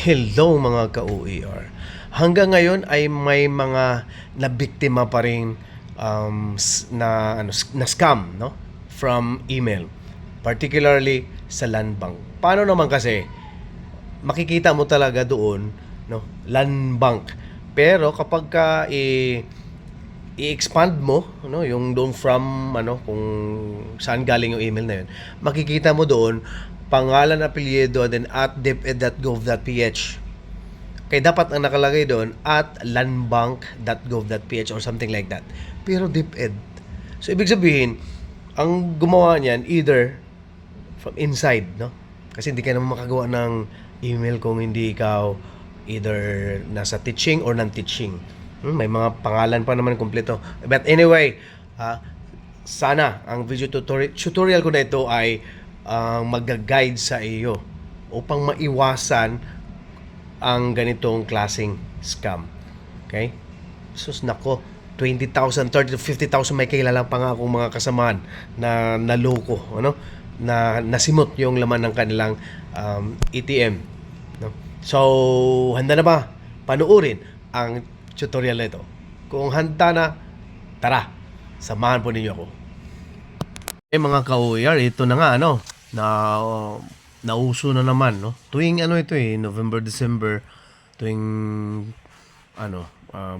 Hello mga ka-OER. Hanggang ngayon ay may mga nabiktima pa rin na scam, no? From email. Particularly sa land bank. Paano naman kasi makikita mo talaga doon, no? Land bank. Pero kapag ka i-expand mo, no, yung doon from kung saan galing yung email na yun, makikita mo doon pangalan, apelyido, then at deped.gov.ph. Kaya dapat ang nakalagay doon at landbank.gov.ph or something like that. Pero DepEd. So ibig sabihin, ang gumawa niyan either from inside, no? Kasi hindi ka naman makagawa ng email kung hindi ikaw either nasa teaching or non-teaching. May mga pangalan pa naman kumpleto. But anyway, sana ang video tutorial ko na ito ay mag-guide sa iyo upang maiwasan ang ganitong klaseng scam. Okay? Sus nako, 20,000, 30 to 50,000 may kilala pa nga akong mga kasamahan na naloko, na nasimot yung laman ng kanilang ATM. No? So, handa na ba panuorin ang tutorial na ito? Kung handa na, tara, samahan po ninyo ako. Mga ka-OER, ito na nga nauso na naman, no? Tuwing ito November, December, tuwing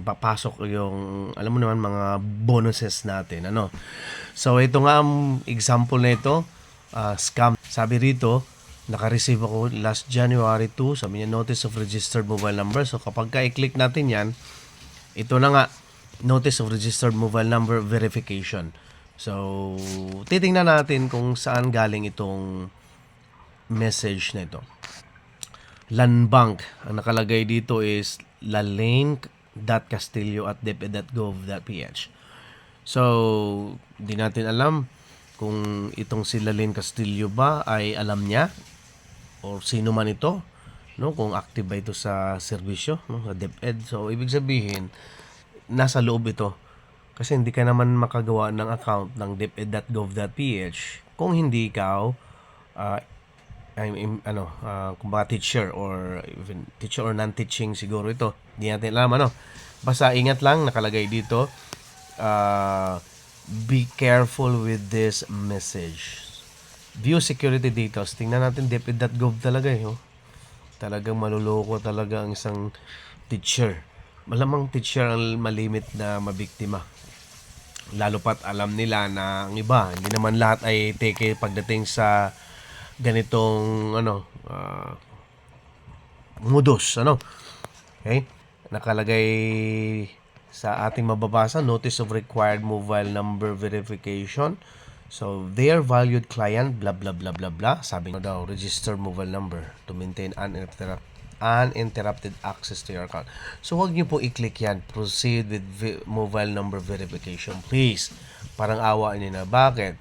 papasok yung alam mo naman mga bonuses natin, So ito nga ang example na ito, scam. Sabi rito, naka-receive ako last January 2, sabi niya notice of registered mobile number. So kapag ka-i-click natin yan, ito na nga, notice of registered mobile number verification. So, titingnan natin kung saan galing itong message na ito. Land Bank. Ang nakalagay dito is lalane.castillo@deped.gov.ph. So, di natin alam kung itong si Lalaine Castillo ba ay alam niya o sino man ito, no? Kung active ba ito sa serbisyo, no? Sa DepEd. So, ibig sabihin, nasa loob ito. Kasi hindi ka naman makagawa ng account ng deped.gov.ph kung hindi ikaw kung baka teacher or even teacher or non-teaching siguro ito. Hindi natin alam, Basta ingat lang, nakalagay dito, be careful with this message. View security details. Tingnan natin deped.gov talaga Talagang maluloko talaga ang isang teacher. Malamang teacher ang malimit na mabiktima. Lalo pat alam nila na ang iba, hindi naman lahat ay teke pagdating sa ganitong modus, Okay? Nakalagay sa ating mababasa, notice of required mobile number verification. So, their valued client, blah, blah, blah, blah, blah. Sabi nga daw, register mobile number to maintain uninterrupted access to your account. So, huwag niyo po i-click yan. Proceed with mobile number verification, please. Parang awa niyo na. Bakit?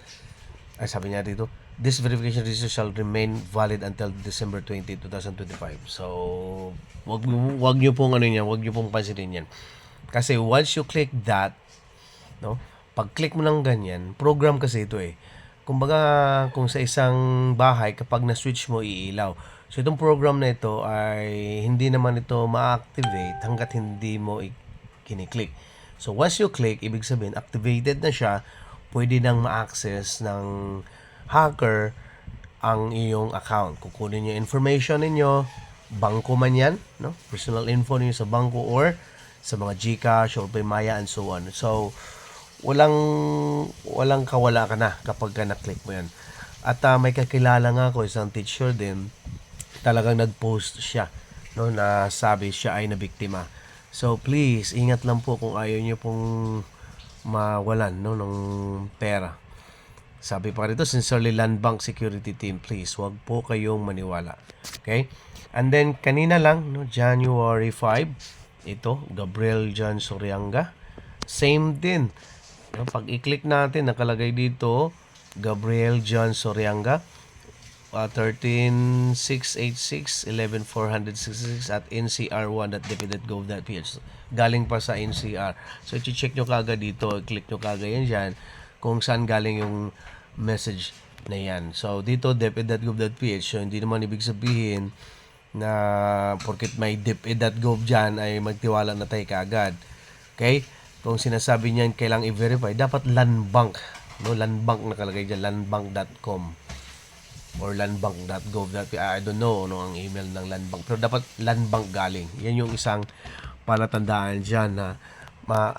Ay, sabi niya dito, this verification register shall remain valid until December 20, 2025. So, wag niyo pong wag niyo pong pansinin yan. Kasi once you click that, pag-click mo ng ganyan, program kasi ito Kumbaga, kung sa isang bahay, kapag na-switch mo, iilaw. So, itong program na ito ay hindi naman ito ma-activate hanggat hindi mo kiniklik. So, once you click, ibig sabihin, activated na siya, pwede nang ma-access ng hacker ang iyong account. Kukunin niyo information ninyo, bangko man yan, personal info niyo sa bangko or sa mga GCash or Paymaya and so on. So, walang kawala ka na kapag ka na-click mo yan. At may kakilala nga ako, isang teacher din, talagang nag-post siya, na sabi siya ay nabiktima. So, please, ingat lang po kung ayaw niyo pong mawalan, ng pera. Sabi pa rito, sincerely Land Bank Security Team, please, wag po kayong maniwala. Okay? And then, kanina lang, January 5, ito, Gabriel John Sorianga. Same din. Pag i-click natin, nakalagay dito, Gabriel John Sorianga, 13686-11466 at ncr1.deped.gov.ph. Galing pa sa NCR. So, i-check nyo kagad dito, click nyo kagad yan dyan, kung saan galing yung message na yan. So, dito, deped.gov.ph. So, hindi naman ibig sabihin na porket may DepEd.gov dyan ay magtiwala na tayo kaagad. Okay? Kung sinasabi niyan kailang i-verify, dapat landbank. No, landbank nakalagay dyan, landbank.com or landbank.gov. I don't know ano ang email ng landbank. Pero dapat landbank galing. Yan yung isang palatandaan dyan na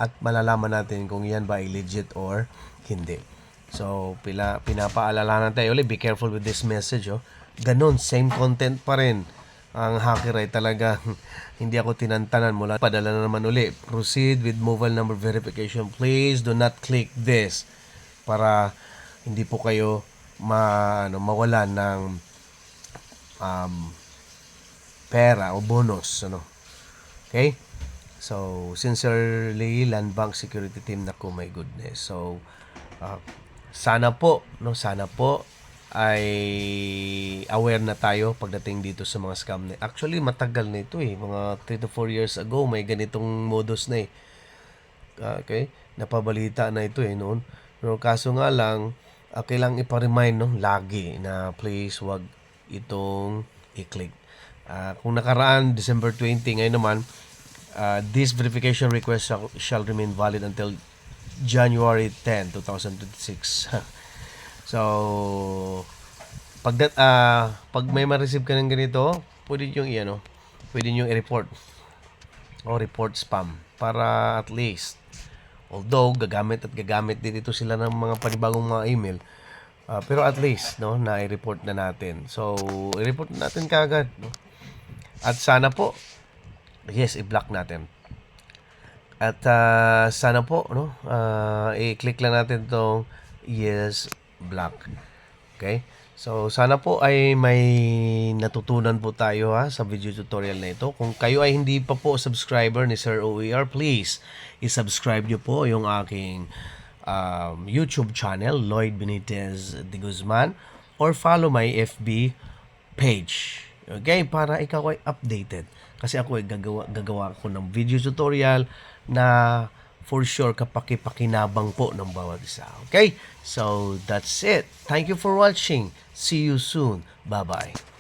at malalaman natin kung yan ba ay legit or hindi. So, pinapaalalanan tayo ulit, be careful with this message. Oh. Ganon, same content pa rin. Ang hacker ay talagang hindi ako tinantanan mula. Padala na naman uli. Proceed with mobile number verification. Please do not click this para hindi po kayo mawalan ng pera o bonus. Okay? So, sincerely, Land Bank Security Team, naku, my goodness. So, sana po ay aware na tayo pagdating dito sa mga scam na. Actually, matagal na ito mga 3 to 4 years ago, may ganitong modus na okay? Napabalita na ito noon. Pero kaso nga lang, kailangang ipa-remind lagi na please wag itong i-click. Kung nakaraan, December 20, ngayon naman, this verification request shall remain valid until January 10, 2026. So, pag may ma-receive ka ng ganito, pwede nyo i-report o report spam para at least, although gagamit din ito sila ng mga panibagong mga email, pero at least na i-report na natin. So, i-report na natin kaagad. At sana po, yes, i-block natin. At sana po, i-click lang natin itong yes, block. Okay? So, sana po ay may natutunan po tayo sa video tutorial na ito. Kung kayo ay hindi pa po subscriber ni Sir OER, please, i-subscribe nyo po yung aking YouTube channel, Lloyd Benitez de Guzman, or follow my FB page. Okay? Para ikaw ay updated. Kasi ako ay gagawa ko ng video tutorial na for sure kapaki-pakinabang po ng bawat isa. Okay? So, that's it. Thank you for watching. See you soon. Bye-bye.